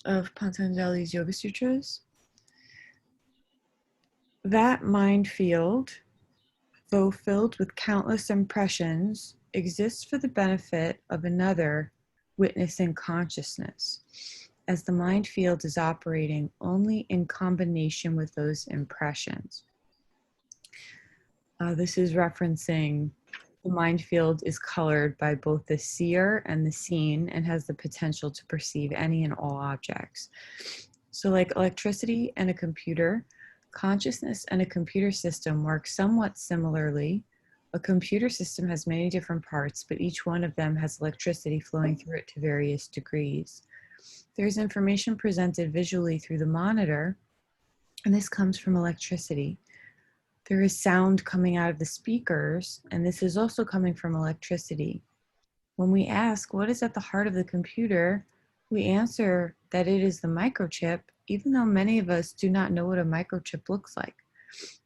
of Pantanjali's Yoga Sutras. That mind field, though filled with countless impressions, exists for the benefit of another witnessing consciousness, as the mind field is operating only in combination with those impressions. This is referencing the mind field is colored by both the seer and the seen and has the potential to perceive any and all objects. So like electricity and a computer, consciousness and a computer system work somewhat similarly. A computer system has many different parts, but each one of them has electricity flowing through it to various degrees. There's information presented visually through the monitor, and this comes from electricity. There is sound coming out of the speakers, and this is also coming from electricity. When we ask what is at the heart of the computer, we answer that it is the microchip, even though many of us do not know what a microchip looks like.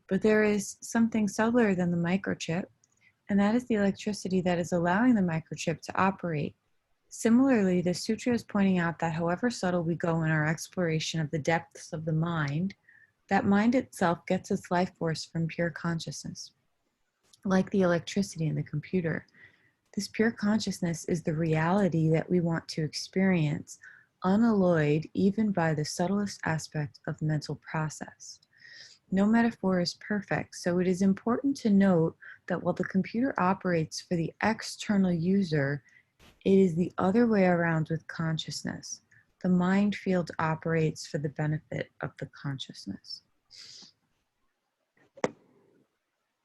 But there is something subtler than the microchip, and that is the electricity that is allowing the microchip to operate. Similarly, the sutra is pointing out that however subtle we go in our exploration of the depths of the mind, that mind itself gets its life force from pure consciousness. Like the electricity in the computer, this pure consciousness is the reality that we want to experience, unalloyed even by the subtlest aspect of mental process. No metaphor is perfect, so it is important to note that while the computer operates for the external user, it is the other way around with consciousness. The mind field operates for the benefit of the consciousness.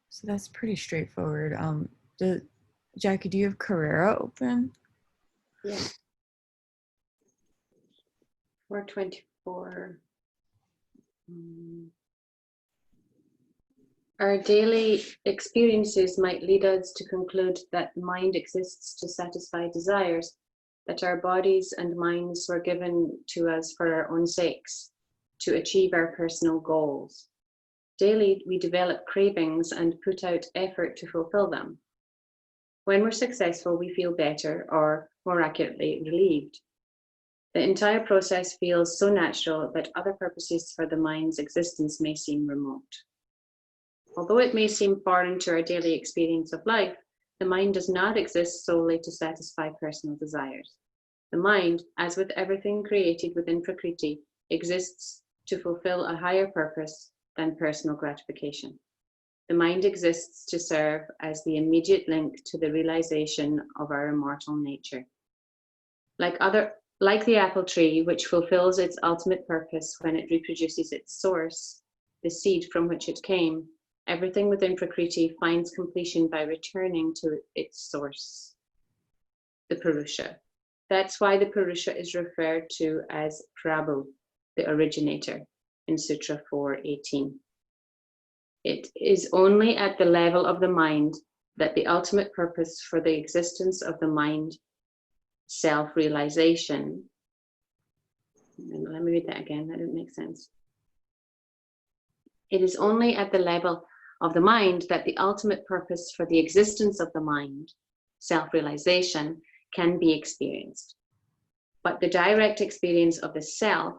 So that's pretty straightforward. Jackie, do you have Carrera open? Yeah. 424. Our daily experiences might lead us to conclude that mind exists to satisfy desires, that our bodies and minds were given to us for our own sakes, to achieve our personal goals. Daily, we develop cravings and put out effort to fulfill them. When we're successful, we feel better, or more accurately, relieved. The entire process feels so natural that other purposes for the mind's existence may seem remote. Although it may seem foreign to our daily experience of life, the mind does not exist solely to satisfy personal desires. The mind, as with everything created within Prakriti, exists to fulfill a higher purpose than personal gratification. The mind exists to serve as the immediate link to the realization of our immortal nature. Like the apple tree, which fulfills its ultimate purpose when it reproduces its source, the seed from which it came, everything within Prakriti finds completion by returning to its source, the Purusha. That's why the Purusha is referred to as Prabhu, the originator, in Sutra 4.18. It is only at the level of the mind that the ultimate purpose for the existence of the mind, self-realization. Let me read that again, that didn't make sense. It is only at the level of the mind that the ultimate purpose for the existence of the mind, self-realization, can be experienced. But the direct experience of the self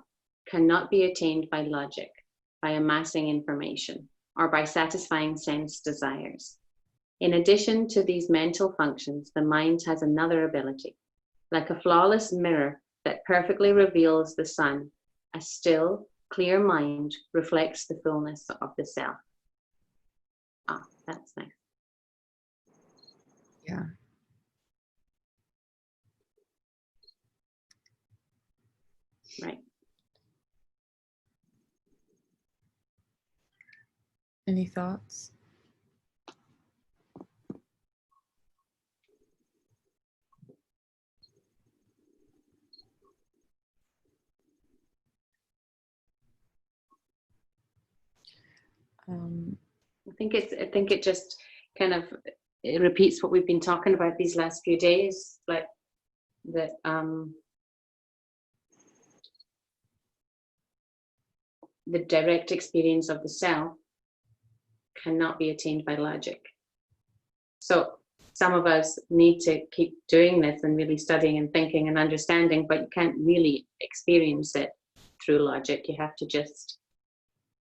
cannot be attained by logic, by amassing information, or by satisfying sense desires. In addition to these mental functions, the mind has another ability. Like a flawless mirror that perfectly reveals the sun, a still, clear mind reflects the fullness of the self. Ah, that's nice. Yeah. Right. Any thoughts? I think it just kind of it repeats what we've been talking about these last few days, like that the direct experience of the self cannot be attained by logic. So some of us need to keep doing this and really studying and thinking and understanding, but you can't really experience it through logic. You have to just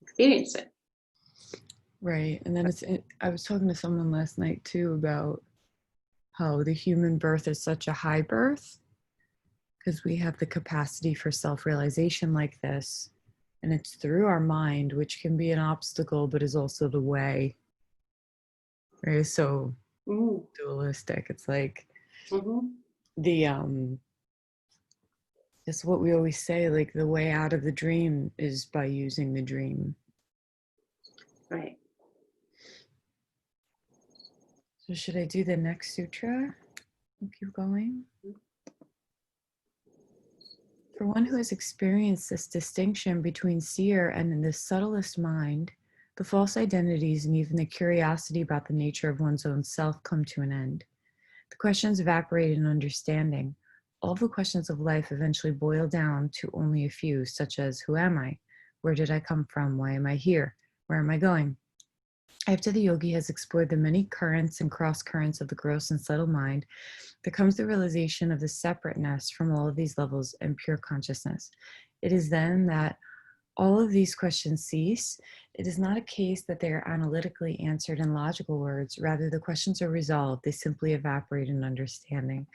experience it. Right. And then I was talking to someone last night too about how the human birth is such a high birth because we have the capacity for self-realization like this. And it's through our mind, which can be an obstacle, but is also the way. Right? It's so dualistic. It's like it's what we always say, like the way out of the dream is by using the dream. Right. So should I do the next sutra? Keep going. For one who has experienced this distinction between seer and in the subtlest mind, the false identities and even the curiosity about the nature of one's own self come to an end. The questions evaporate in understanding. All the questions of life eventually boil down to only a few, such as, who am I? Where did I come from? Why am I here? Where am I going? After the yogi has explored the many currents and cross currents of the gross and subtle mind, there comes the realization of the separateness from all of these levels and pure consciousness. It is then that all of these questions cease. It is not a case that they are analytically answered in logical words. Rather, the questions are resolved. They simply evaporate in understanding.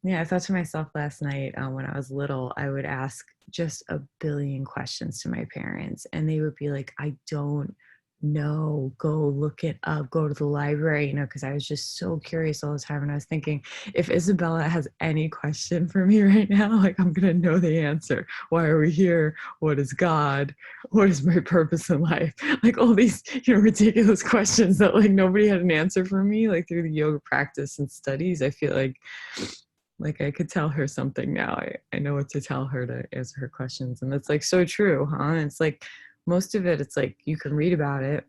Yeah, I thought to myself last night when I was little, I would ask just a billion questions to my parents, and they would be like, I don't know, go look it up, go to the library, you know, because I was just so curious all the time. And I was thinking, if Isabella has any question for me right now, like, I'm gonna know the answer. Why are we here? What is God? What is my purpose in life? Like all these, you know, ridiculous questions that like nobody had an answer for me. Like through the yoga practice and studies, I feel like I could tell her something now. I know what to tell her to answer her questions. And that's like so true, huh? And it's like most of it, it's like you can read about it,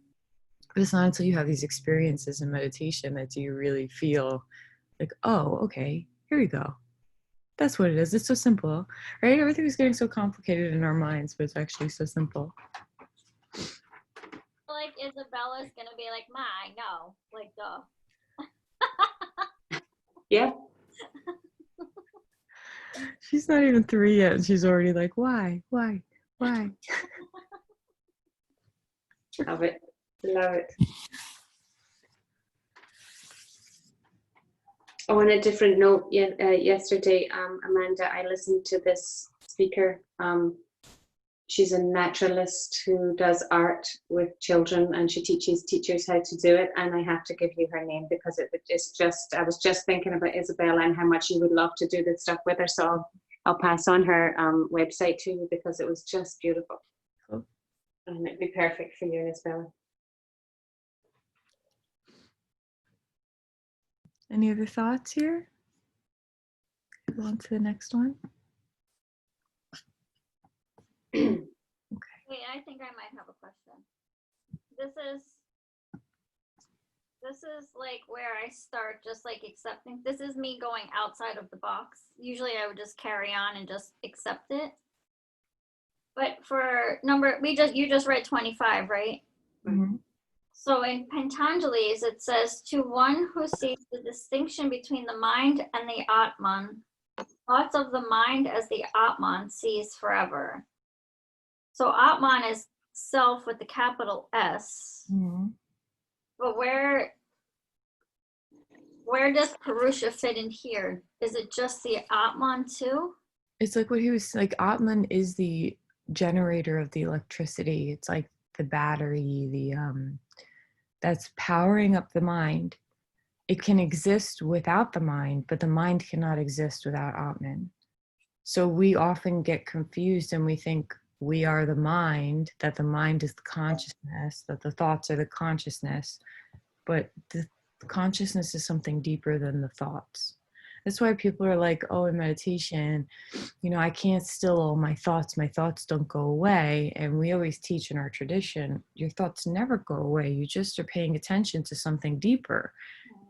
but it's not until you have these experiences in meditation that do you really feel like, oh, okay, here you go. That's what it is. It's so simple, right? Everything is getting so complicated in our minds, but it's actually so simple. Like Isabella's gonna be like, Ma, I know. Like, duh. Yeah. She's not even 3 yet, and she's already like, why? Love it. Love it. Oh, on a different note, yesterday, Amanda, I listened to this speaker. She's a naturalist who does art with children, and she teaches teachers how to do it. And I have to give you her name because it's just, I was just thinking about Isabella and how much you would love to do this stuff with her. So I'll pass on her website to you because it was just beautiful. Cool. And it'd be perfect for you, Isabella. Any other thoughts here? Go on to the next one. Okay. Wait, I think I might have a question. This is like where I start just like accepting. This is me going outside of the box. Usually I would just carry on and just accept it. But for you just read 25, right? Mm-hmm. So in Pantanjali's, it says, to one who sees the distinction between the mind and the Atman, thoughts of the mind as the Atman sees forever. So Atman is self with the capital S. Mm-hmm. But where does Purusha fit in here? Is it just the Atman too? It's like what he was like, Atman is the generator of the electricity. It's like the battery, that's powering up the mind. It can exist without the mind, but the mind cannot exist without Atman. So we often get confused and we think we are the mind, that the mind is the consciousness, that the thoughts are the consciousness, but the consciousness is something deeper than the thoughts. That's why people are like, oh, in meditation, you know, I can't still all my thoughts don't go away. And we always teach in our tradition, your thoughts never go away. You just are paying attention to something deeper.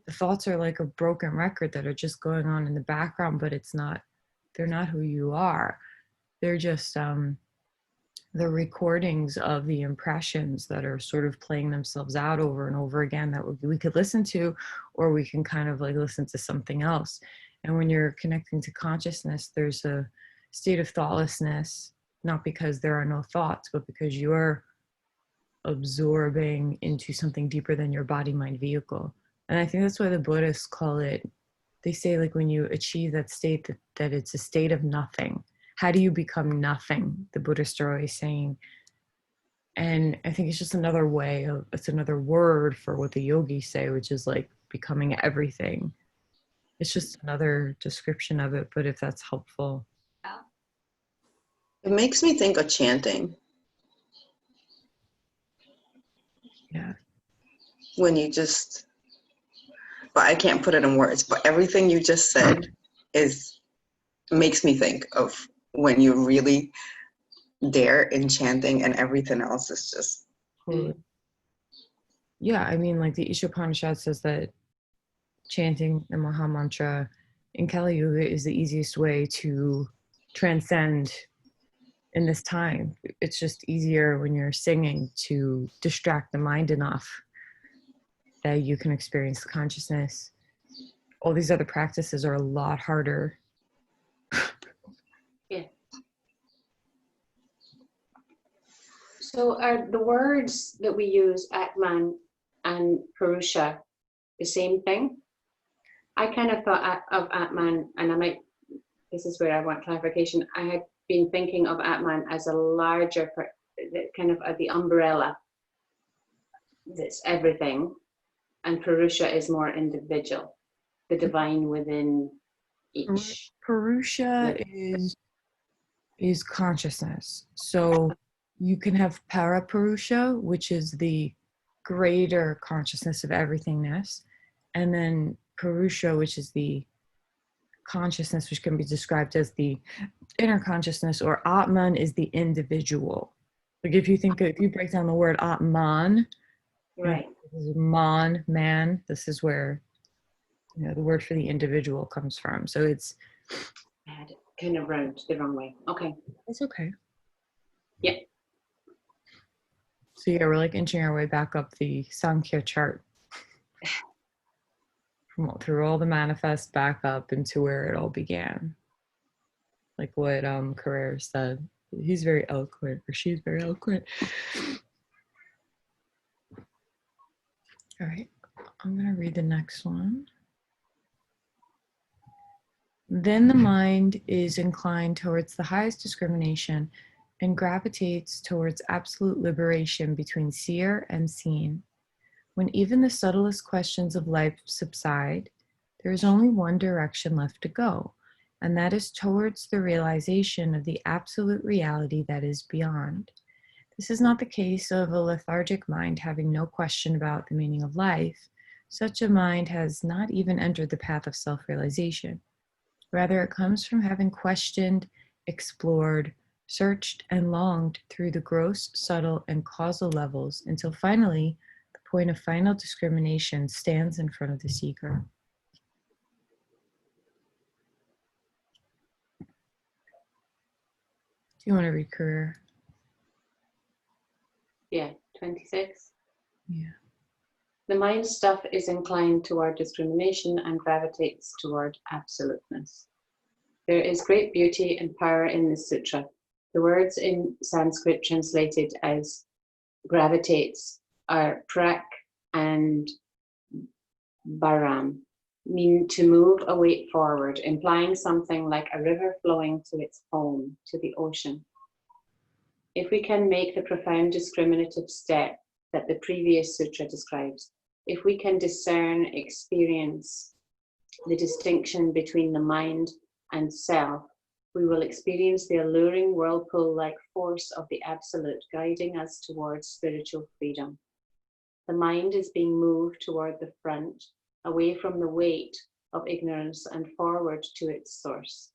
The thoughts are like a broken record that are just going on in the background, but they're not who you are. They're just the the recordings of the impressions that are sort of playing themselves out over and over again that we could listen to, or we can kind of like listen to something else. And when you're connecting to consciousness, there's a state of thoughtlessness, not because there are no thoughts, but because you're absorbing into something deeper than your body mind vehicle. And I think that's why the Buddhists call it, they say like when you achieve that state, that it's a state of nothing. How do you become nothing? The Buddhists are always saying. And I think it's just another way of, it's another word for what the yogis say, which is like becoming everything. It's just another description of it, but if that's helpful. Yeah. It makes me think of chanting. Yeah. When you just, but I can't put it in words, but everything you just said makes me think of when you're really there in chanting and everything else is just. Totally. Yeah, I mean, like the Ishopanishad says that chanting the Maha Mantra in Kali Yuga is the easiest way to transcend in this time. It's just easier when you're singing to distract the mind enough that you can experience the consciousness. All these other practices are a lot harder. Yeah. So are the words that we use, Atman and Purusha, the same thing? I kind of thought of Atman, and this is where I want clarification. I had been thinking of Atman as a larger, kind of the umbrella that's everything, and Purusha is more individual, the divine within each. Purusha is consciousness. So you can have Parapurusha, which is the greater consciousness of everythingness, and then Purusha, which is the consciousness, which can be described as the inner consciousness, or Atman is the individual. Like if you break down the word Atman, Right. Man, this is where the word for the individual comes from. So it's, I had it kind of round the wrong way. Okay. it's okay. Yeah. So yeah, we're like inching our way back up the Sankhya chart. Through all the manifest back up into where it all began. Like what Carrere said. He's very eloquent, or she's very eloquent. All right, I'm gonna read the next one. Then the mind is inclined towards the highest discrimination and gravitates towards absolute liberation between seer and seen. When even the subtlest questions of life subside, there is only one direction left to go, and that is towards the realization of the absolute reality that is beyond. This is not the case of a lethargic mind having no question about the meaning of life. Such a mind has not even entered the path of self-realization. Rather, it comes from having questioned, explored, searched, and longed through the gross, subtle, and causal levels until finally, the point of final discrimination stands in front of the seeker. Do you want to read Career? Yeah, 26. Yeah. The mind stuff is inclined toward discrimination and gravitates toward absoluteness. There is great beauty and power in this sutra. The words in Sanskrit translated as gravitates are prak and baram, mean to move a weight forward, implying something like a river flowing to its home, to the ocean. If we can make the profound discriminative step that the previous sutra describes, if we can discern, experience the distinction between the mind and self, we will experience the alluring whirlpool-like force of the Absolute guiding us towards spiritual freedom. The mind is being moved toward the front, away from the weight of ignorance and forward to its source.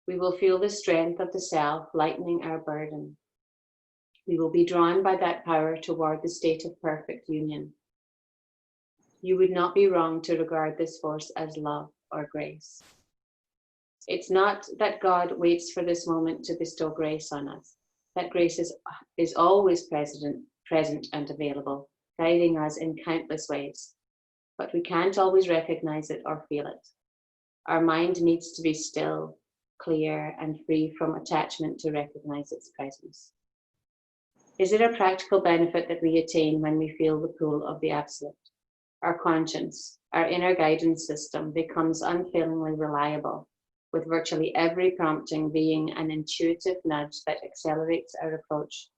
We will feel the strength of the self lightening our burden. We will be drawn by that power toward the state of perfect union. You would not be wrong to regard this force as love or grace. It's not that God waits for this moment to bestow grace on us. That grace is always present and available, guiding us in countless ways. But we can't always recognize it or feel it. Our mind needs to be still, clear, and free from attachment to recognize its presence. Is there a practical benefit that we attain when we feel the pull of the Absolute? Our conscience, our inner guidance system, becomes unfailingly reliable, with virtually every prompting being an intuitive nudge that accelerates our approach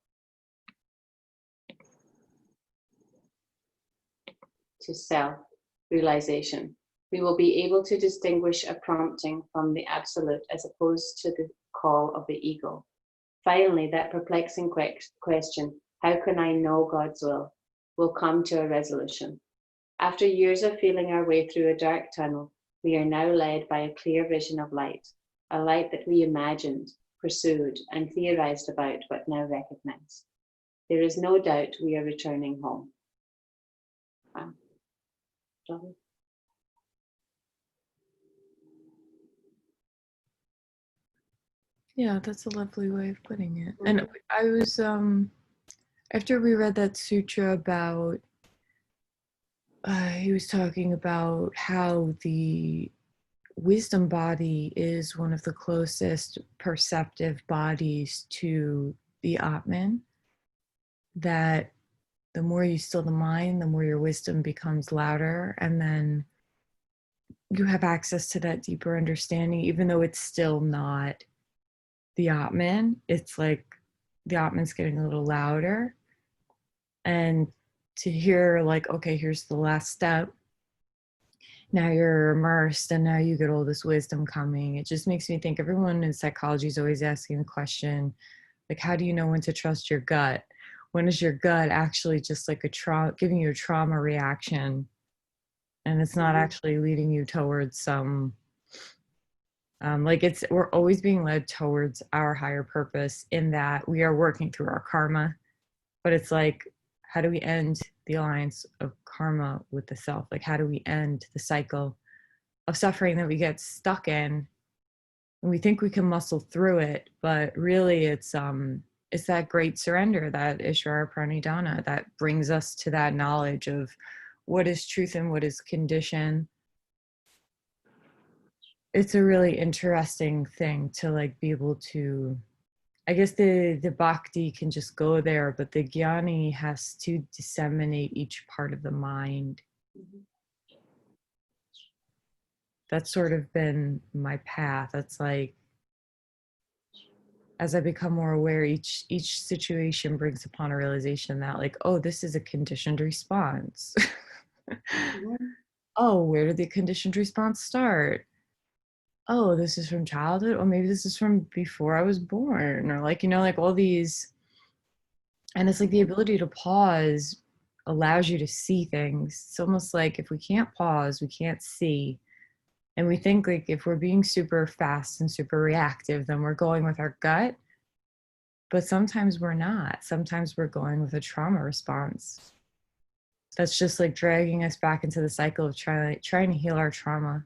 to self-realization. We will be able to distinguish a prompting from the Absolute as opposed to the call of the ego. Finally, that perplexing question, how can I know God's will come to a resolution. After years of feeling our way through a dark tunnel, we are now led by a clear vision of light, a light that we imagined, pursued, and theorized about, but now recognize. There is no doubt we are returning home. Wow. Yeah, that's a lovely way of putting it. And I was after we read that sutra about he was talking about how the wisdom body is one of the closest perceptive bodies to the Atman, that the more you still the mind, the more your wisdom becomes louder, and then you have access to that deeper understanding, even though it's still not the Atman. It's like the Atman's getting a little louder, and to hear like, okay, here's the last step, now you're immersed and now you get all this wisdom coming. It just makes me think everyone in psychology is always asking the question, like, how do you know when to trust your gut? When is your gut actually just like giving you a trauma reaction, and it's not actually leading you towards some we're always being led towards our higher purpose, in that we are working through our karma, but it's like, how do we end the alliance of karma with the self? Like, how do we end the cycle of suffering that we get stuck in? And we think we can muscle through it, but really it's that great surrender, that Ishvara Pranidhana, that brings us to that knowledge of what is truth and what is condition. It's a really interesting thing to like be able to, I guess the bhakti can just go there, but the jnani has to disseminate each part of the mind. That's sort of been my path. That's like, as I become more aware, each situation brings upon a realization that like, oh, this is a conditioned response. Oh, where did the conditioned response start? Oh, this is from childhood, or maybe this is from before I was born, or like, like all these. And it's like the ability to pause allows you to see things. It's almost like if we can't pause, we can't see. And we think like if we're being super fast and super reactive, then we're going with our gut. But sometimes we're not. Sometimes we're going with a trauma response. That's just like dragging us back into the cycle of trying to heal our trauma.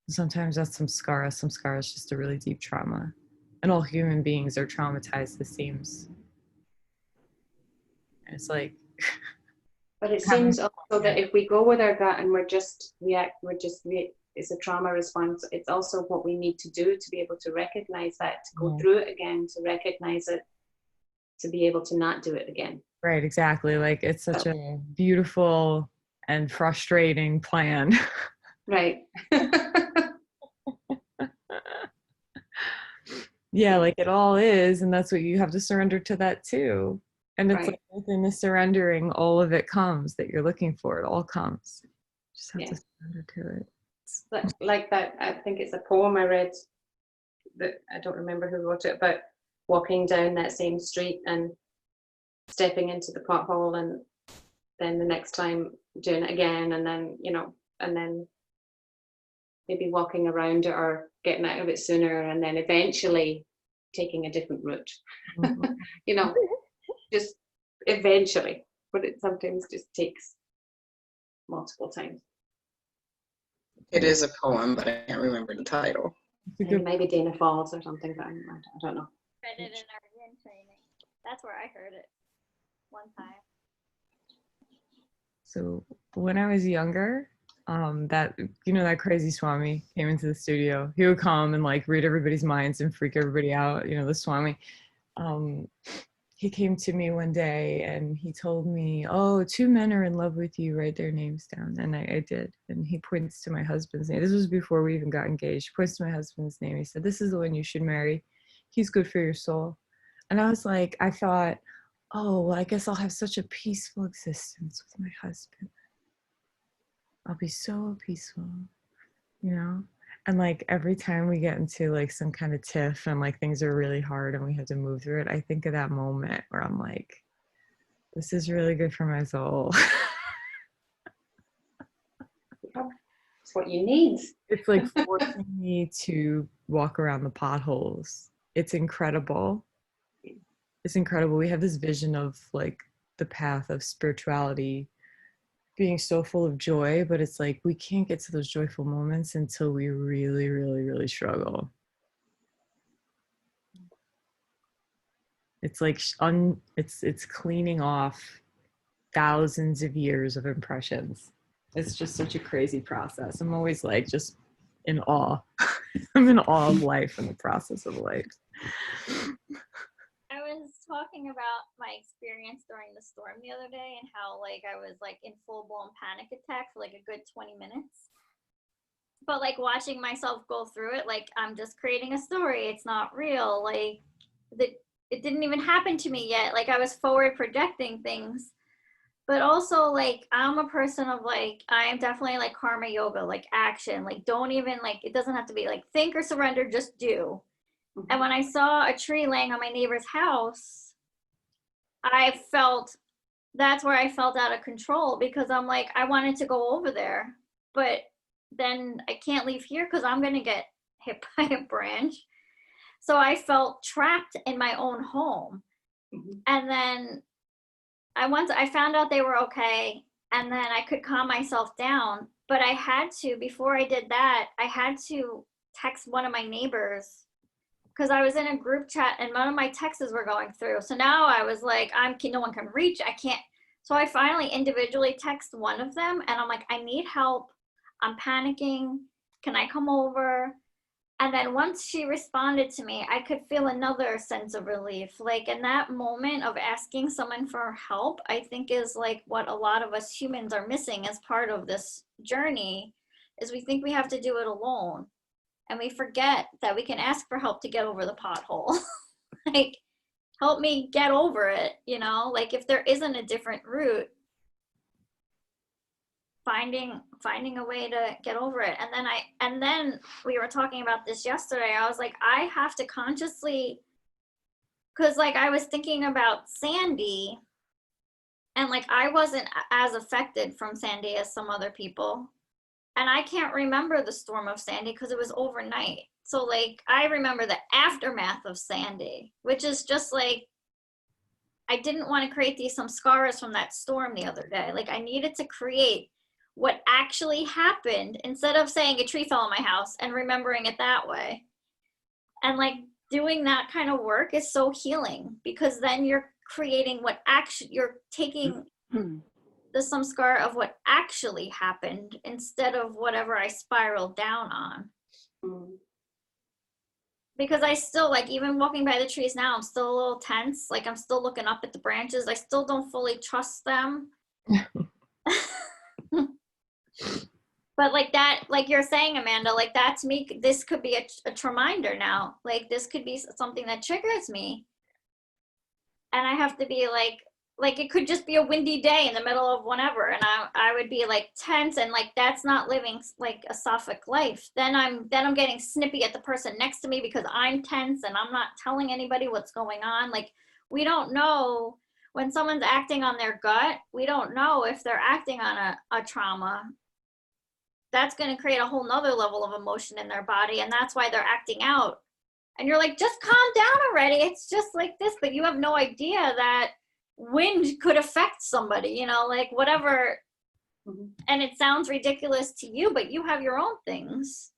Sometimes that's some scar. Some scar is just a really deep trauma. And all human beings are traumatized, it seems. And it's like... But it seems also that if we go with our gut and it's a trauma response, it's also what we need to do to be able to recognize that, to go through it again, to recognize it, to be able to not do it again. Right, exactly. Like it's such a beautiful and frustrating plan. Right. Yeah, like it all is, and that's what you have to surrender to that too. And it's like within the surrendering, all of it comes that you're looking for. It all comes. You just have to surrender to it. Like that, I think it's a poem I read that I don't remember who wrote it, but walking down that same street and stepping into the pothole, and then the next time doing it again, and then and then maybe walking around it or getting out of it sooner, and then eventually taking a different route. Just eventually, but it sometimes just takes multiple times. It is a poem, but I can't remember the title. Maybe Dana Falls or something, but I don't know. Read it in our training. That's where I heard it one time. So when I was younger, that that crazy Swami came into the studio. He would come and like read everybody's minds and freak everybody out. The Swami. He came to me one day and he told me, "Oh, 2 men are in love with you. Write their names down." And I did. And he points to my husband's name. This was before we even got engaged. He points to my husband's name. He said, "This is the one you should marry. He's good for your soul." And I was like, I thought, oh, well, I guess I'll have such a peaceful existence with my husband. I'll be so peaceful, And like every time we get into like some kind of tiff and like things are really hard and we have to move through it, I think of that moment where I'm like, this is really good for my soul. It's what you need. It's like forcing me to walk around the potholes. It's incredible. It's incredible. We have this vision of like the path of spirituality being so full of joy, but it's like we can't get to those joyful moments until we really, really, really struggle. It's like it's cleaning off thousands of years of impressions. It's just such a crazy process. I'm always like just in awe. I'm in awe of life and the process of life. I was talking about my experience during the storm the other day and how like I was like in full-blown panic attack for like a good 20 minutes. But like watching myself go through it, like I'm just creating a story. It's not real. Like it didn't even happen to me yet. Like I was forward projecting things. But also like I'm a person of like, I am definitely like karma yoga, like action. Like don't even like, it doesn't have to be like think or surrender, just do. And when I saw a tree laying on my neighbor's house, that's where I felt out of control because I'm like, I wanted to go over there, but then I can't leave here because I'm going to get hit by a branch. So I felt trapped in my own home. Mm-hmm. And then I found out they were okay. And then I could calm myself down. But I had to, before I did that, I had to text one of my neighbors because I was in a group chat and one of my texts were going through. So now I was like, no one can reach, I can't. So I finally individually text one of them and I'm like, I need help. I'm panicking. Can I come over? And then once she responded to me, I could feel another sense of relief. Like in that moment of asking someone for help, I think is like what a lot of us humans are missing as part of this journey is we think we have to do it alone. And we forget that we can ask for help to get over the pothole. Like, help me get over it, like if there isn't a different route, finding a way to get over it. And then we were talking about this yesterday. I was like, I have to consciously, because like I was thinking about Sandy and like I wasn't as affected from Sandy as some other people. And I can't remember the storm of Sandy because it was overnight. So like, I remember the aftermath of Sandy, which is just like, I didn't want to create some scars from that storm the other day. Like I needed to create what actually happened instead of saying a tree fell on my house and remembering it that way. And like doing that kind of work is so healing because then you're creating you're taking some scar of what actually happened instead of whatever I spiraled down on. Because I still like, even walking by the trees now, I'm still a little tense. Like I'm still looking up at the branches. I still don't fully trust them. But like that, like you're saying, Amanda, like that to me, this could be a reminder now. Like this could be something that triggers me. And I have to be like it could just be a windy day in the middle of whatever. And I would be like tense and like, that's not living like a Suffolk life. Then I'm getting snippy at the person next to me because I'm tense and I'm not telling anybody what's going on. Like we don't know when someone's acting on their gut, we don't know if they're acting on a trauma. That's going to create a whole nother level of emotion in their body. And that's why they're acting out. And you're like, just calm down already. It's just like this, but you have no idea that wind could affect somebody, like whatever. Mm-hmm. And it sounds ridiculous to you, but you have your own things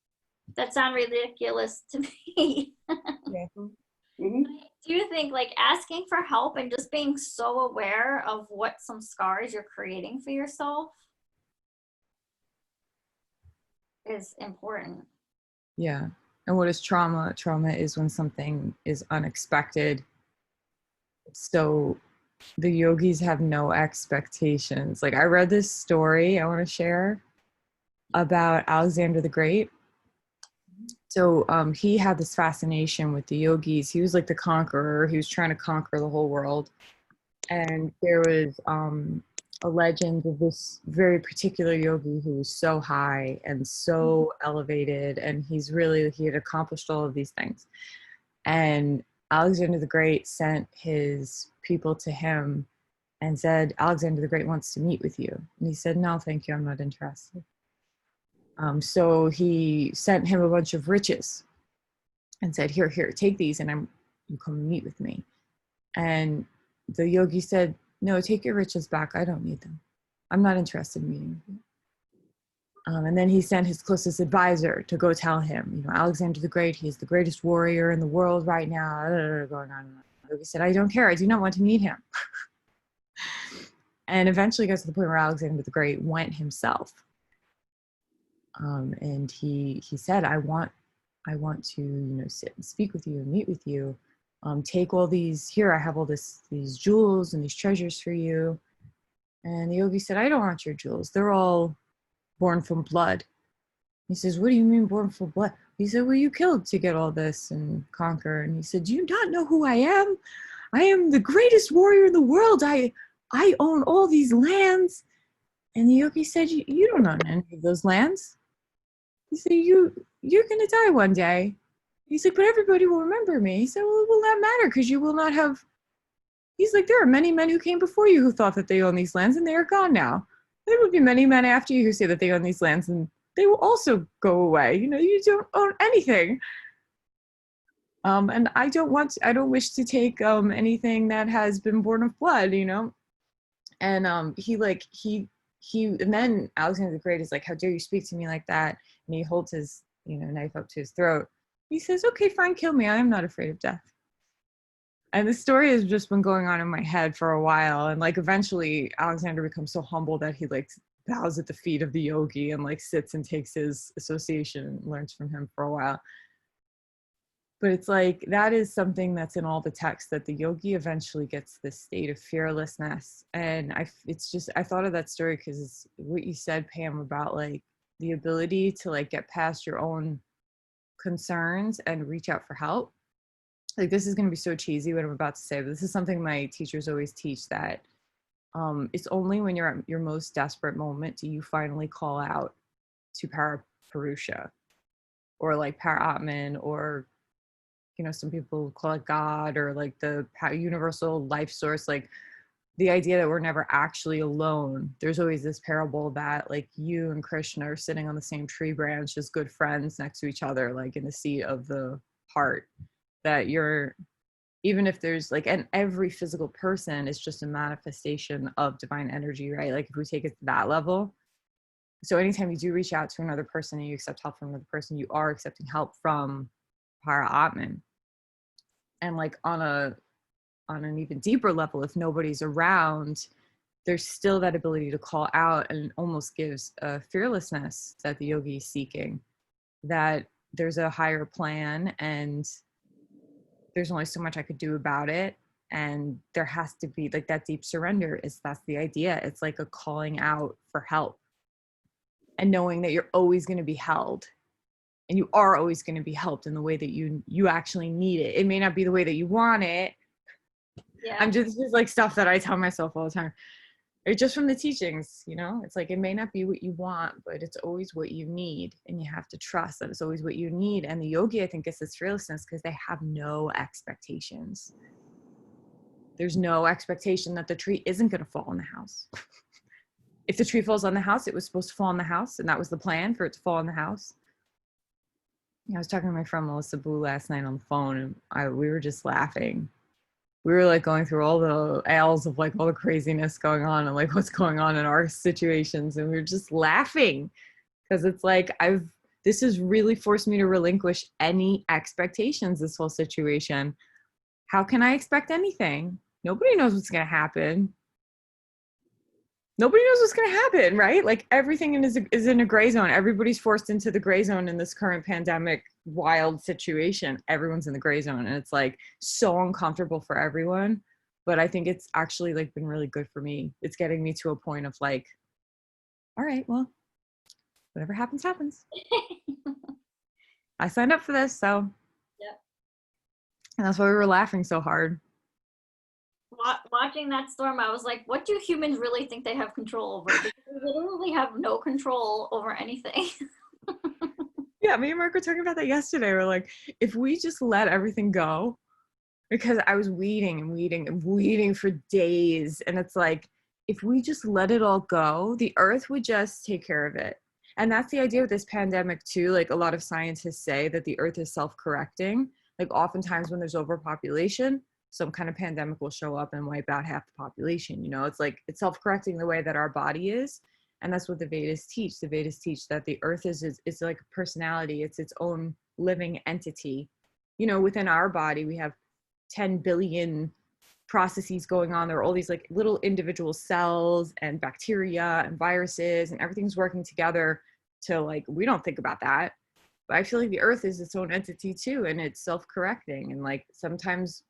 that sound ridiculous to me. Yeah. Mm-hmm. Do you think like asking for help and just being so aware of what some scars you're creating for yourself is important? Yeah. And what is trauma? Trauma is when something is unexpected. So the yogis have no expectations. Like I read this story I want to share about Alexander the Great. So he had this fascination with the yogis. He was like the conqueror. He was trying to conquer the whole world. And there was a legend of this very particular yogi who was so high and so elevated. And he had accomplished all of these things. And Alexander the Great sent his people to him and said, Alexander the Great wants to meet with you. And he said, no, thank you, I'm not interested. So he sent him a bunch of riches and said, here, take these and you come meet with me. And the yogi said, no, take your riches back. I don't need them. I'm not interested in meeting with you. And then he sent his closest advisor to go tell him, Alexander the Great, he's the greatest warrior in the world right now. Going on. The yogi said, I don't care. I do not want to meet him. And eventually got to the point where Alexander the Great went himself. And he said, I want to, sit and speak with you and meet with you. Take all these, here, I have all these jewels and these treasures for you. And the yogi said, I don't want your jewels. They're all born from blood. He says, what do you mean born from blood? He said, well, you killed to get all this and conquer. And he said, do you not know who I am? I am the greatest warrior in the world. I own all these lands. And the yogi said, you don't own any of those lands. He said, you're going to die one day. He's like, but everybody will remember me. He said, well, it will not matter because you will not have. He's like, there are many men who came before you who thought that they own these lands and they are gone now. There will be many men after you who say that they own these lands and they will also go away. You don't own anything. And I don't wish to take anything that has been born of blood, And and then Alexander the Great is like, how dare you speak to me like that? And he holds his, knife up to his throat. He says, okay, fine, kill me. I am not afraid of death. And the story has just been going on in my head for a while. And like eventually Alexander becomes so humble that he like bows at the feet of the yogi and like sits and takes his association and learns from him for a while. But it's like, that is something that's in all the texts, that the yogi eventually gets this state of fearlessness. And I thought of that story because it's what you said, Pam, about like the ability to like get past your own concerns and reach out for help. Like, this is going to be so cheesy what I'm about to say, but this is something my teachers always teach, that it's only when you're at your most desperate moment do you finally call out to Parapurusha or like Paratman, or some people call it God, or like the universal life source, like the idea that we're never actually alone. There's always this parable that like you and Krishna are sitting on the same tree branch as good friends next to each other, like in the seat of the heart, that you're, even if there's like, and every physical person is just a manifestation of divine energy, right? Like if we take it to that level. So anytime you do reach out to another person and you accept help from another person, you are accepting help from Para-Atman. And like on an even deeper level, if nobody's around, there's still that ability to call out, and it almost gives a fearlessness that the yogi is seeking, that there's a higher plan and there's only so much I could do about it. And there has to be like that deep surrender. That's the idea. It's like a calling out for help and knowing that you're always going to be held. And you are always going to be helped in the way that you actually need it. It may not be the way that you want it. Yeah. This is like stuff that I tell myself all the time. It's just from the teachings, It's like, it may not be what you want, but it's always what you need. And you have to trust that it's always what you need. And the yogi, I think, gets this fearlessness because they have no expectations. There's no expectation that the tree isn't going to fall on the house. If the tree falls on the house, it was supposed to fall on the house. And that was the plan, for it to fall on the house. I was talking to my friend Melissa Boo last night on the phone, and we were just laughing. We were like going through all the aisles of like all the craziness going on and like what's going on in our situations, and we were just laughing because it's like this has really forced me to relinquish any expectations, this whole situation. how can I expect anything? Nobody knows what's going to happen. Nobody knows what's going to happen, right? Like everything is in a gray zone. Everybody's forced into the gray zone in this current pandemic wild situation. Everyone's in the gray zone, and it's like so uncomfortable for everyone. But I think it's actually like been really good for me. It's getting me to a point of like, all right, well, whatever happens, happens. I signed up for this, so. Yep. And that's why we were laughing so hard. Watching that storm, I was like, what do humans really think they have control over? Because they literally have no control over anything. Yeah, me and Mark were talking about that yesterday. We're like, if we just let everything go, because I was waiting for days. And it's like, if we just let it all go, the earth would just take care of it. And that's the idea with this pandemic too. Like a lot of scientists say that the earth is self-correcting. Like oftentimes when there's overpopulation, some kind of pandemic will show up and wipe out half the population. You know, it's like it's self-correcting the way that our body is. And that's what the Vedas teach. The Vedas teach that the earth is like a personality. It's its own living entity. You know, within our body, we have 10 billion processes going on. There are all these like little individual cells and bacteria and viruses, and everything's working together to like, we don't think about that. But I feel like the earth is its own entity too, and it's self-correcting. And like sometimes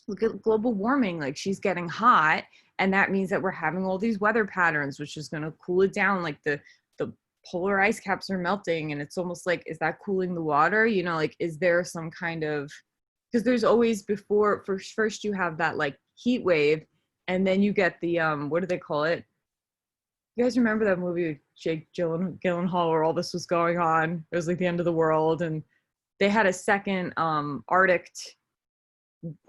look at global warming, like she's getting hot, and that means that we're having all these weather patterns, which is going to cool it down. Like the polar ice caps are melting, and it's almost like, is that cooling the water? You know, like, is there some kind of, because there's always first you have that like heat wave, and then you get the what do they call it? You guys remember that movie with Jake Gyllenhaal where all this was going on? It was like the end of the world, and they had a second Arctic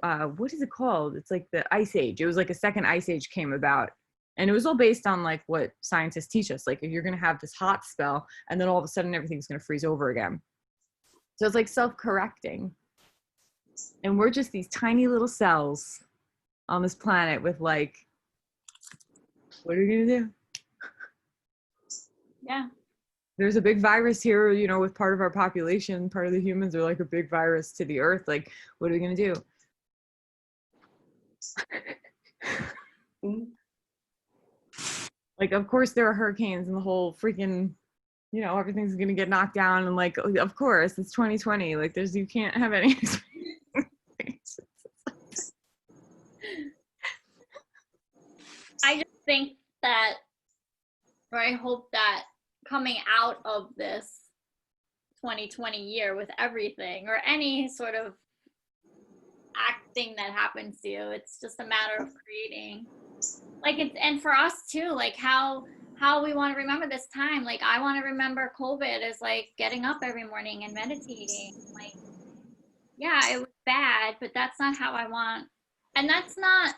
what is it called? It's like the ice age. It was like a second ice age came about, and it was all based on like what scientists teach us. Like if you're going to have this hot spell, and then all of a sudden everything's going to freeze over again. So it's like self-correcting, and we're just these tiny little cells on this planet with like, what are we going to do? Yeah. There's a big virus here, you know, with part of our population, part of the humans are like a big virus to the earth. Like, what are we going to do? Like, of course there are hurricanes and the whole freaking, you know, everything's gonna get knocked down, and like, of course it's 2020. Like you can't have any I just think that, or I hope that coming out of this 2020 year with everything, or any sort of acting that happens to you, it's just a matter of creating, like, it's, and for us too, like how we want to remember this time. Like I want to remember COVID as like getting up every morning and meditating. Like, yeah, it was bad, but that's not how I want. And it's not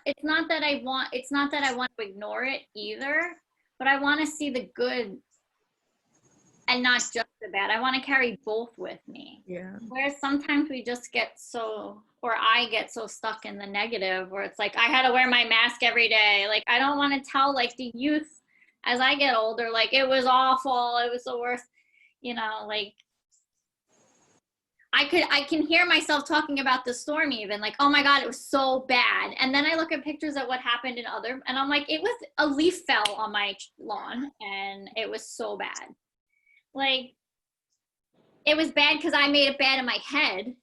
that I want to ignore it either, but I want to see the good and not just the bad. I want to carry both with me. Yeah. Whereas sometimes we just get so, or I get so stuck in the negative, where it's like, I had to wear my mask every day. Like, I don't want to tell like the youth as I get older, like it was awful, it was the worst, you know, like I can hear myself talking about the storm even, like, oh my God, it was so bad. And then I look at pictures of what happened in other, and I'm like, it was, a leaf fell on my lawn and it was so bad. Like, it was bad because I made it bad in my head.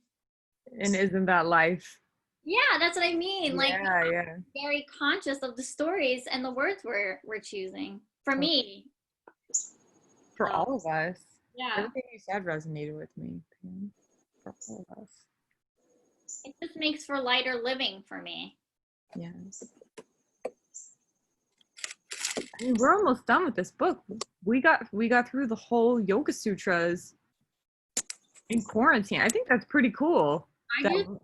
And isn't that life? Yeah, that's what I mean. Like, yeah. Very conscious of the stories and the words we're choosing. For me. For all of us. Yeah. Everything you said resonated with me. For all of us. It just makes for lighter living for me. Yes. I mean, we're almost done with this book. We got through the whole Yoga Sutras in quarantine. I think that's pretty cool. I do too.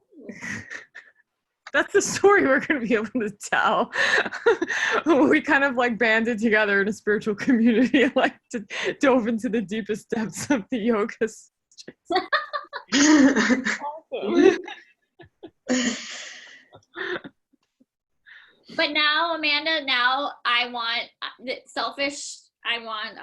That's the story we're going to be able to tell. We kind of like banded together in a spiritual community, like to dove into the deepest depths of the yoga. Awesome. But now, Amanda, I want selfish. I want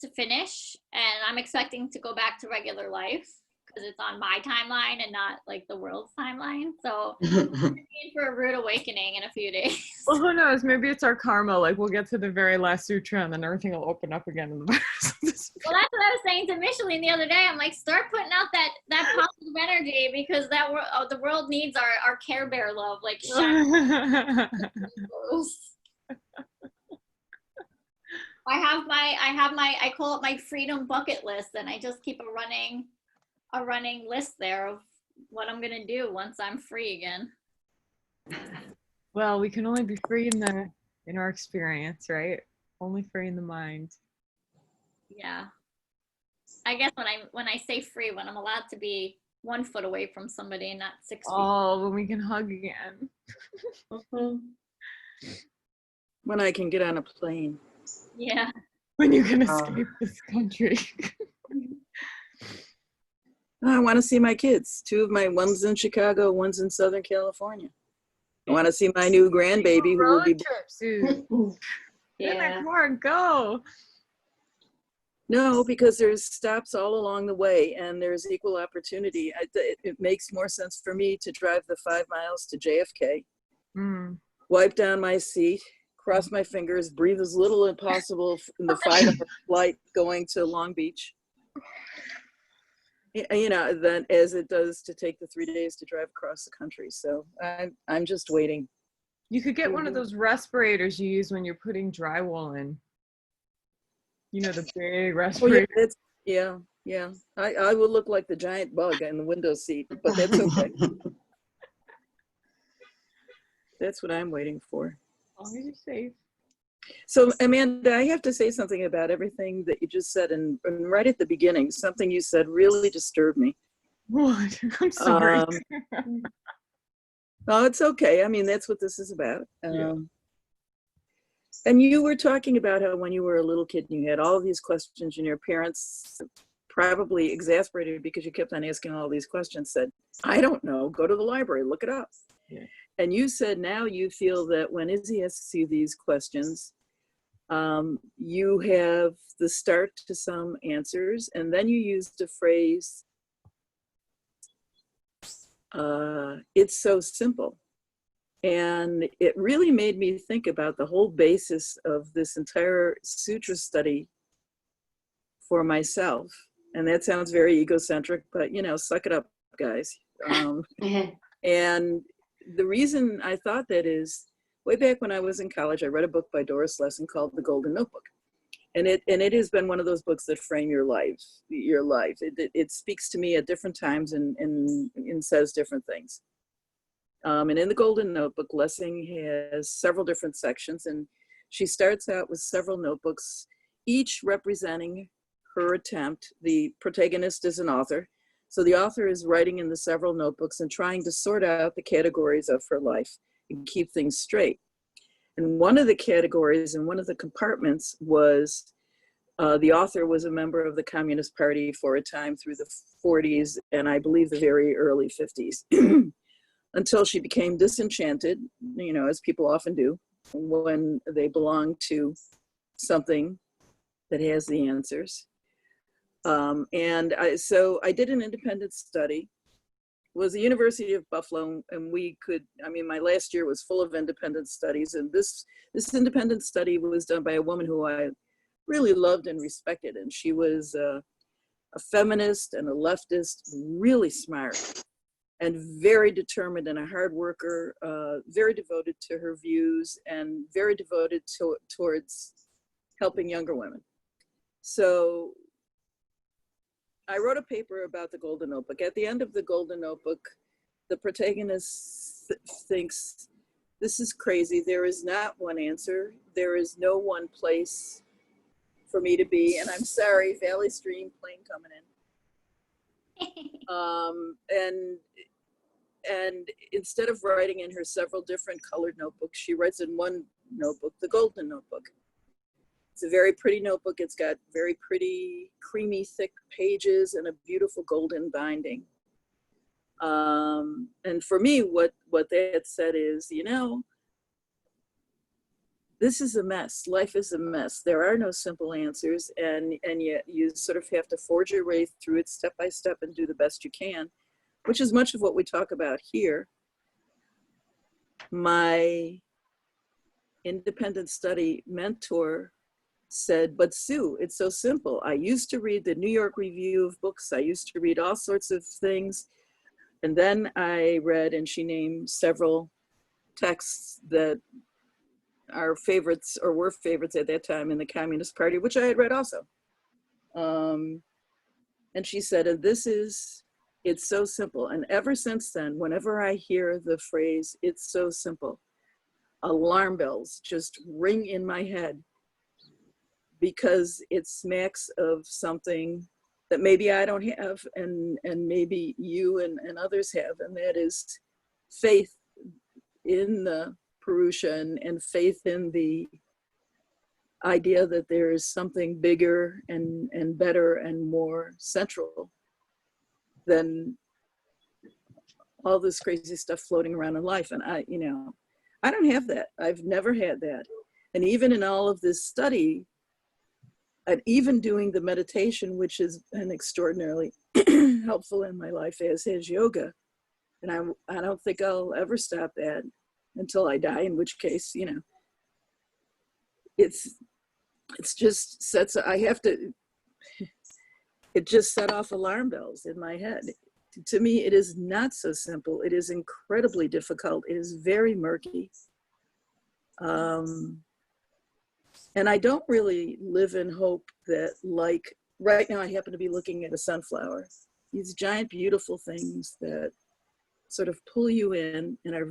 to finish, and I'm expecting to go back to regular life. because it's on my timeline and not like the world's timeline. So I'm waiting for a rude awakening in a few days. Well, who knows? Maybe it's our karma. Like we'll get to the very last sutra and then everything will open up again in the virus. Well, that's what I was saying to Micheline the other day. I'm like, start putting out that positive energy, because that the world needs our Care Bear love. Like, I call it my freedom bucket list, and I just keep a running list there of what I'm gonna do once I'm free again. Well, we can only be free in our experience, right? Only free in the mind. Yeah. I guess when I say free, when I'm allowed to be 1 foot away from somebody and not 6 feet. Oh, when we can hug again. When I can get on a plane. Yeah. When you can escape this country. I want to see my kids. One's in Chicago, one's in Southern California. I want to see my new grandbaby who will be. Get in that car and go. No, because there's stops all along the way and there's equal opportunity. It makes more sense for me to drive the 5 miles to JFK, wipe down my seat, cross my fingers, breathe as little as possible in the 5-hour flight going to Long Beach, than as it does to take the 3 days to drive across the country. So I'm just waiting. You could get one of those respirators you use when you're putting drywall in. You know, the big respirator. Oh, yeah. I will look like the giant bug in the window seat, but that's okay. That's what I'm waiting for. As long as you're safe. So, Amanda, I have to say something about everything that you just said, and right at the beginning, something you said really disturbed me. What? I'm sorry. No, it's okay. I mean, that's what this is about. And you were talking about how when you were a little kid and you had all of these questions and your parents, probably exasperated because you kept on asking all these questions, said, I don't know, go to the library, look it up. Yeah. And you said now you feel that when Izzy asks you these questions, you have the start to some answers, and then you used the phrase, it's so simple. And it really made me think about the whole basis of this entire sutra study for myself. And that sounds very egocentric, but suck it up, guys. And the reason I thought that is, way back when I was in college, I read a book by Doris Lessing called The Golden Notebook. And it has been one of those books that frame your life. It speaks to me at different times and says different things. And in the Golden Notebook, Lessing has several different sections, and she starts out with several notebooks, each representing her attempt. The protagonist is an author, so the author is writing in the several notebooks and trying to sort out the categories of her life and keep things straight. And one of the categories and one of the compartments was the author was a member of the Communist Party for a time through the 40s and I believe the very early 50s. Until she became disenchanted, as people often do, when they belong to something that has the answers. So I did an independent study. It was the University of Buffalo, and my last year was full of independent studies, and this independent study was done by a woman who I really loved and respected, and she was a feminist and a leftist, really smart. And very determined and a hard worker, very devoted to her views and very devoted towards helping younger women. So I wrote a paper about the Golden Notebook. At the end of the Golden Notebook, the protagonist thinks, this is crazy. There is not one answer. There is no one place for me to be. And I'm sorry, Valley Stream plane coming in. And instead of writing in her several different colored notebooks, she writes in one notebook, the Golden Notebook. It's a very pretty notebook. It's got very pretty, creamy, thick pages and a beautiful golden binding. And for me, what that said is, this is a mess. Life is a mess. There are no simple answers, and yet you sort of have to forge your way through it step by step and do the best you can, which is much of what we talk about here. My independent study mentor said, but Sue, it's so simple. I used to read the New York Review of Books. I used to read all sorts of things. And then I read, and she named several texts that are favorites or were favorites at that time in the Communist Party, which I had read also. And she said, and it's so simple. And ever since then, whenever I hear the phrase, it's so simple, alarm bells just ring in my head, because it smacks of something that maybe I don't have, and maybe you and others have, and that is faith in the Purusha and faith in the idea that there is something bigger and better and more central than all this crazy stuff floating around in life. And I don't have that. I've never had that. And even in all of this study, and even doing the meditation, which has been extraordinarily helpful in my life, as has yoga, and I don't think I'll ever stop that until I die, in which case, it's just sets, it just set off alarm bells in my head. To me, it is not so simple. It is incredibly difficult. It is very murky. And I don't really live in hope that, like, right now I happen to be looking at a sunflower. These giant, beautiful things that sort of pull you in and are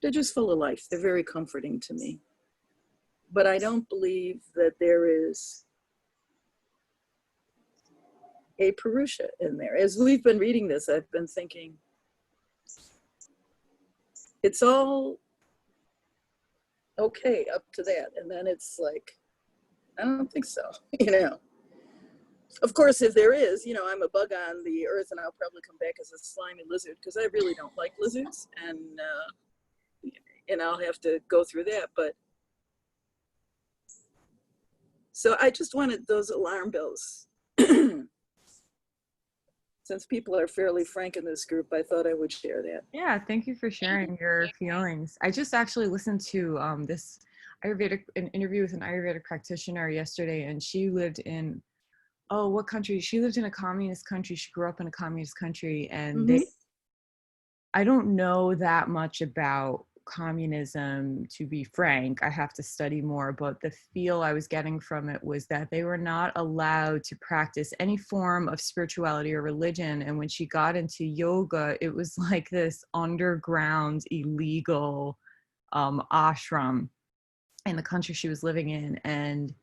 they're just full of life. They're very comforting to me. But I don't believe that there is a Purusha in there. As we've been reading this, I've been thinking, it's all okay up to that, and then it's like, I don't think so. Of course, if there is, I'm a bug on the earth, and I'll probably come back as a slimy lizard, because I really don't like lizards, and I'll have to go through that. But so I just wanted those alarm bells. Since people are fairly frank in this group, I thought I would share that. Yeah, thank you for sharing your feelings. I just actually listened to this an interview with an Ayurvedic practitioner yesterday, and she lived in, what country? She lived in a communist country. She grew up in a communist country, and I don't know that much about communism, to be frank. I have to study more, but the feel I was getting from it was that they were not allowed to practice any form of spirituality or religion. And when she got into yoga, it was like this underground illegal ashram in the country she was living in. And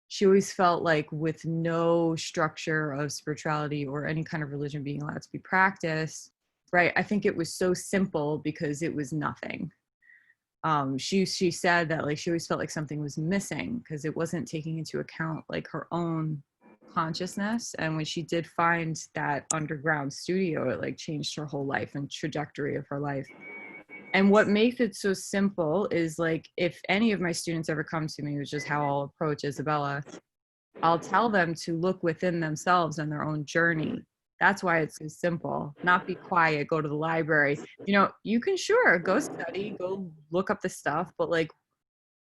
she always felt like, with no structure of spirituality or any kind of religion being allowed to be practiced, right? I think it was so simple because it was nothing. She said that, like, she always felt like something was missing because it wasn't taking into account like her own consciousness. And when she did find that underground studio, it like changed her whole life and trajectory of her life. And what makes it so simple is, like, if any of my students ever come to me, which is how I'll approach Isabella, I'll tell them to look within themselves and their own journey. That's why it's so simple. Not be quiet, go to the library. You can go study, go look up the stuff, but like,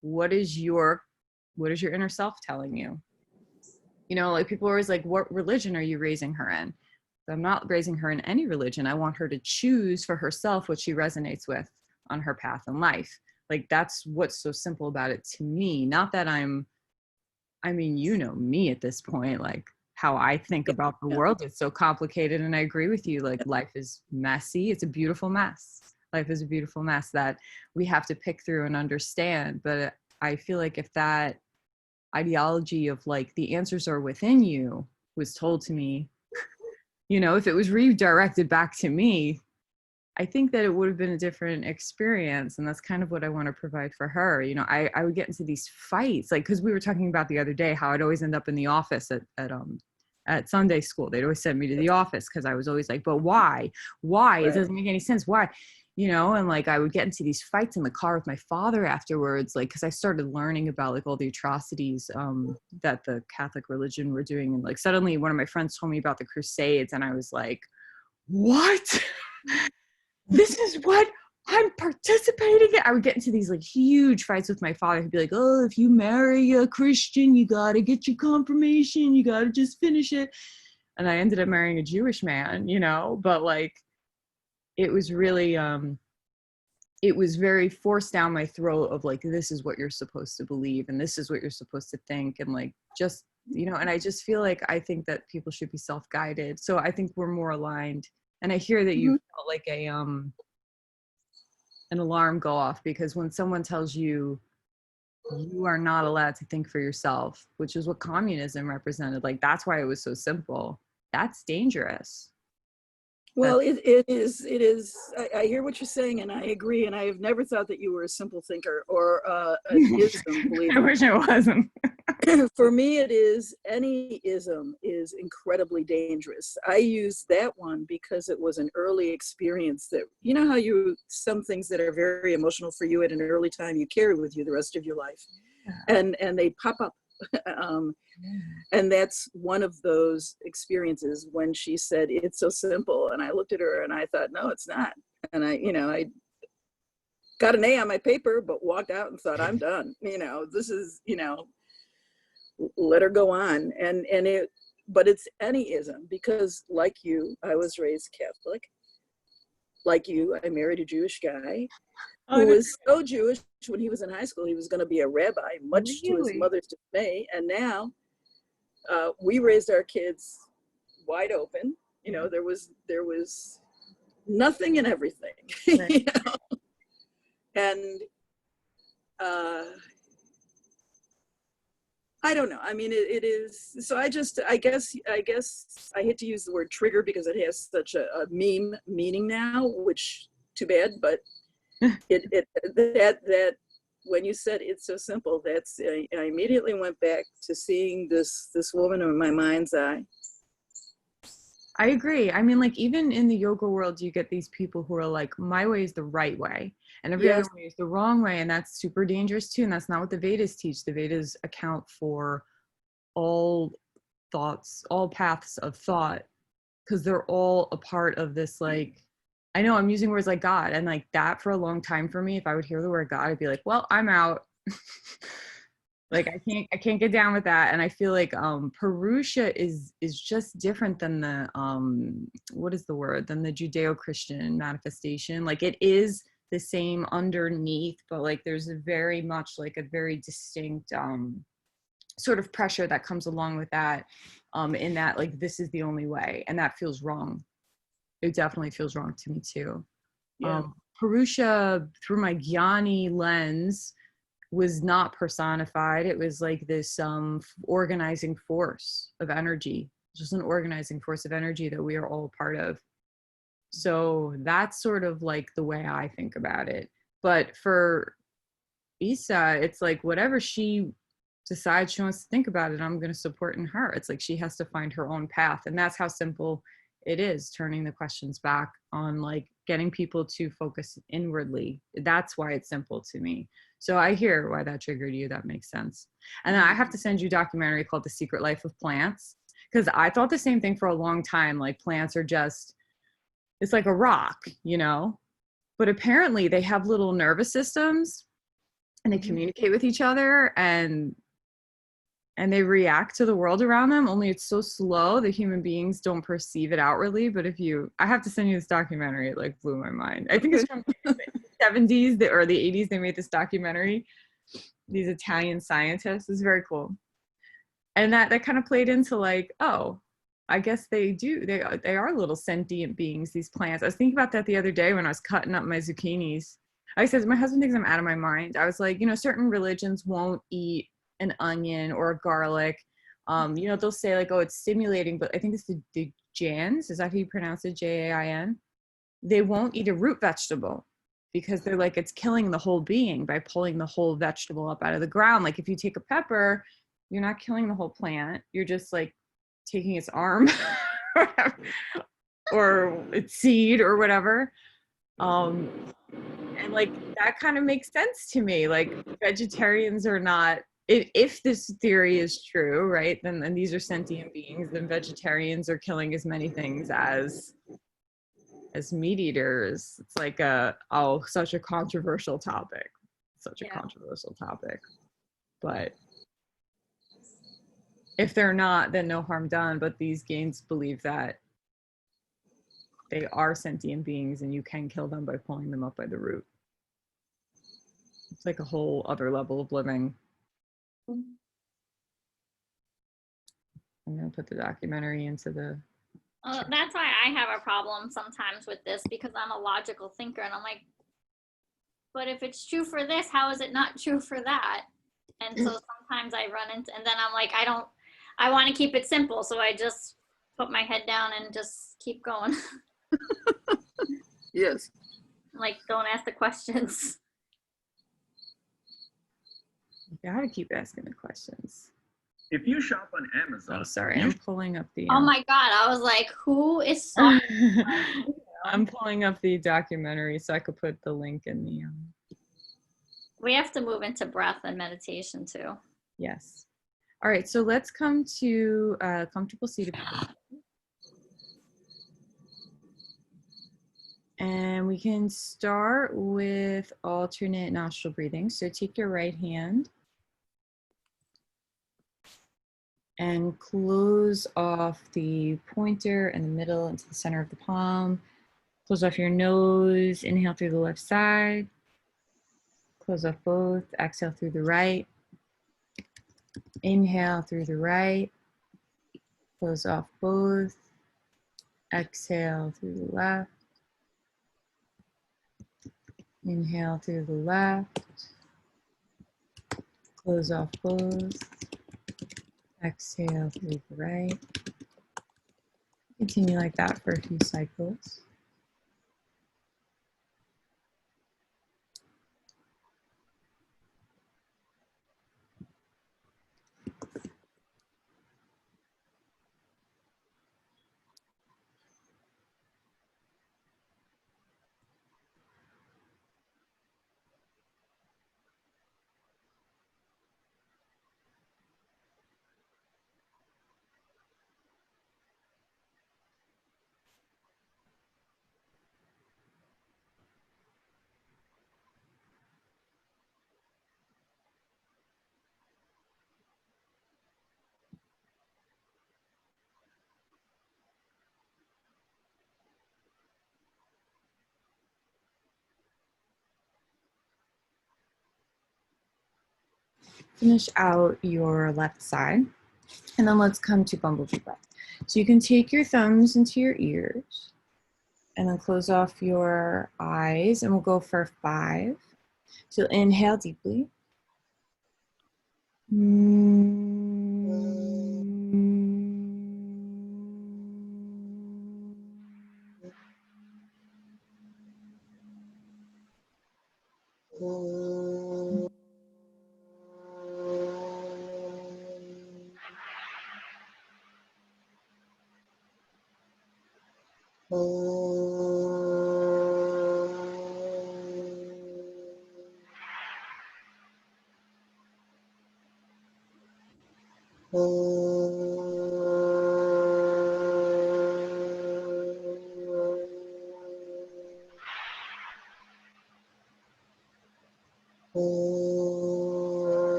what is your inner self telling you? Like, people are always like, what religion are you raising her in? I'm not raising her in any religion. I want her to choose for herself what she resonates with on her path in life. Like, that's what's so simple about it to me. Not that me at this point, like, how I think about the world is so complicated. And I agree with you. Like, life is messy. It's a beautiful mess. Life is a beautiful mess that we have to pick through and understand. But I feel like if that ideology of like the answers are within you was told to me, if it was redirected back to me, I think that it would have been a different experience. And that's kind of what I want to provide for her. I would get into these fights, like, because we were talking about the other day how I'd always end up in the office at Sunday school. They'd always send me to the office because I was always like, but why? It doesn't make any sense. Why? you know, and like I would get into these fights in the car with my father afterwards, like because I started learning about like all the atrocities that the Catholic religion were doing, and like suddenly one of my friends told me about the Crusades, and I was like, what? This is what I'm participating in. I would get into these like huge fights with my father. He'd be like, oh, if you marry a Christian, you gotta get your confirmation, you gotta just finish it. And I ended up marrying a Jewish man, you know, but like it was really it was very forced down my throat of like, this is what you're supposed to believe and this is what you're supposed to think, and like just, you know, and I just feel like I think that people should be self-guided. So I think we're more aligned. And I hear that you felt like a an alarm go off, because when someone tells you you are not allowed to think for yourself, which is what communism represented, like that's why it was so simple. That's dangerous. Well, it is. I hear what you're saying, and I agree. And I have never thought that you were a simple thinker or an ism believer. I wish I wasn't. For me, it is. Any ism is incredibly dangerous. I use that one because it was an early experience that, you know, how some things that are very emotional for you at an early time, you carry with you the rest of your life, and they pop up. And that's one of those experiences when she said, it's so simple. And I looked at her and I thought, no, it's not. And I got an A on my paper, but walked out and thought, I'm done. You know, this is, you know, let her go on. But it's any ism, because like you, I was raised Catholic. Like you, I married a Jewish guy who was so Jewish when he was in high school, he was going to be a rabbi, much to his mother's dismay. And now we raised our kids wide open. You know, there was nothing and everything. Right. You know? And I don't know. I mean, it is. So I guess I hate to use the word trigger because it has such a meme meaning now, which too bad. But that when you said it's so simple, that's I immediately went back to seeing this woman in my mind's eye. I agree. I mean, like even in the yoga world, you get these people who are like, my way is the right way and every other way is the wrong way. And that's super dangerous too. And that's not what the Vedas teach. The Vedas account for all thoughts, all paths of thought, because they're all a part of this, like, I know I'm using words like God, and like that for a long time for me, if I would hear the word God, I'd be like, well, I'm out. Like I can't get down with that. And I feel like Purusha is just different than the what is the word? Than the Judeo-Christian manifestation. Like it is the same underneath, but like there's a very much like a very distinct sort of pressure that comes along with that, in that like this is the only way, and that feels wrong. It definitely feels wrong to me too. Yeah. Purusha, through my Jnani lens, was not personified. It was like this organizing force of energy, just an organizing force of energy that we are all part of. So that's sort of like the way I think about it. But for Isa, it's like whatever she decides she wants to think about it, I'm going to support in her. It's like she has to find her own path. And that's how simple it is, turning the questions back on like getting people to focus inwardly. That's why it's simple to me. So I hear why that triggered you. That makes sense. And I have to send you a documentary called The Secret Life of Plants, because I thought the same thing for a long time. Like plants are just, it's like a rock, you know, but apparently they have little nervous systems and they communicate with each other and they react to the world around them, only it's so slow that human beings don't perceive it outwardly. But I have to send you this documentary. It like blew my mind. I think it's from the 70s or the 80s. They made this documentary, these Italian scientists. It's very cool. And that kind of played into like, oh, I guess they are little sentient beings, these plants. I was thinking about that the other day when I was cutting up my zucchinis. I said, my husband thinks I'm out of my mind. I was like, you know, certain religions won't eat an onion or a garlic. You know, they'll say like, oh, it's stimulating, but I think it's the Jains. Is that how you pronounce it? Jain? They won't eat a root vegetable because they're like, it's killing the whole being by pulling the whole vegetable up out of the ground. Like if you take a pepper, you're not killing the whole plant. You're just like taking its arm or its seed or whatever. Um, and like that kind of makes sense to me. Like vegetarians are not, if this theory is true, right, then and these are sentient beings, then vegetarians are killing as many things as meat eaters. It's like such a controversial topic. Such a Yeah. controversial topic. But if they're not, then no harm done. But these gains believe that they are sentient beings and you can kill them by pulling them up by the root. It's like a whole other level of living. I'm gonna put the documentary into the. That's why I have a problem sometimes with this, because I'm a logical thinker and I'm like, but if it's true for this, how is it not true for that? And so sometimes I run into, and then I'm like, I want to keep it simple. So I just put my head down and just keep going. Yes. Like, don't ask the questions. You gotta keep asking the questions. If you shop on Amazon, Oh, sorry, I'm pulling up the. Oh my God. I was like, who is so I'm pulling up the documentary so I could put the link in the. We have to move into breath and meditation too. Yes. All right, so let's come to a comfortable seated position. And we can start with alternate nostril breathing. So take your right hand and close off the pointer in the middle into the center of the palm. Close off your nose, inhale through the left side. Close off both, exhale through the right. Inhale through the right. Close off both. Exhale through the left. Inhale through the left. Close off both. Exhale through the right. Continue like that for a few cycles. Finish out your left side, and then let's come to bumblebee breath. So you can take your thumbs into your ears and then close off your eyes, and we'll go for 5. So inhale deeply.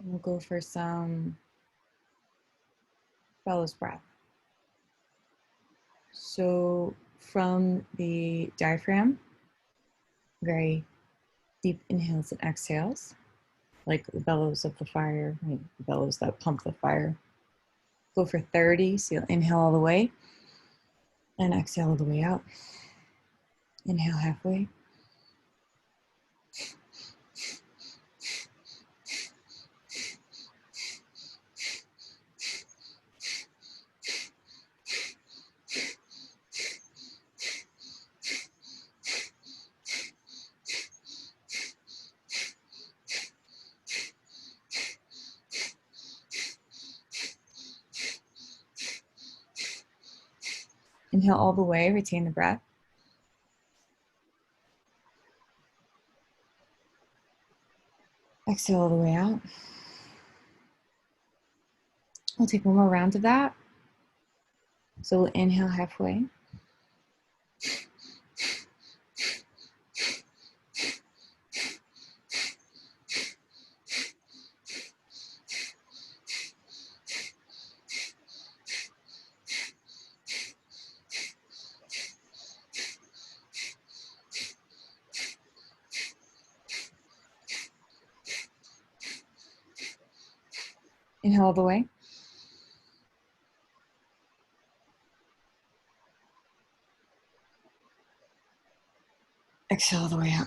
We'll go for some bellows breath. So from the diaphragm, very deep inhales and exhales, like the bellows of the fire, right? The bellows that pump the fire. Go for 30, so you'll inhale all the way and exhale all the way out. Inhale halfway. Inhale all the way, retain the breath. Exhale all the way out. We'll take one more round of that. So we'll inhale halfway. Inhale all the way. Exhale all the way out.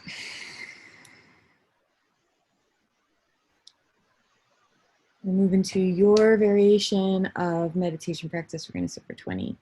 We'll move into your variation of meditation practice. We're going to sit for 20.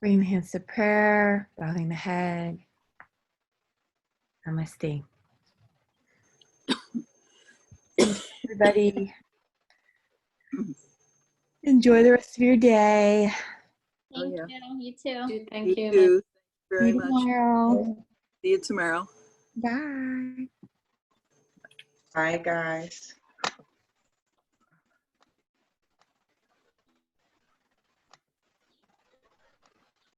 Bring the hands to prayer, bowing the head. Namaste. Thank you, everybody. Enjoy the rest of your day. Thank yeah. you. You too. Thank you. You too. Thank you See very you much. tomorrow. See you tomorrow. Bye. Bye, guys.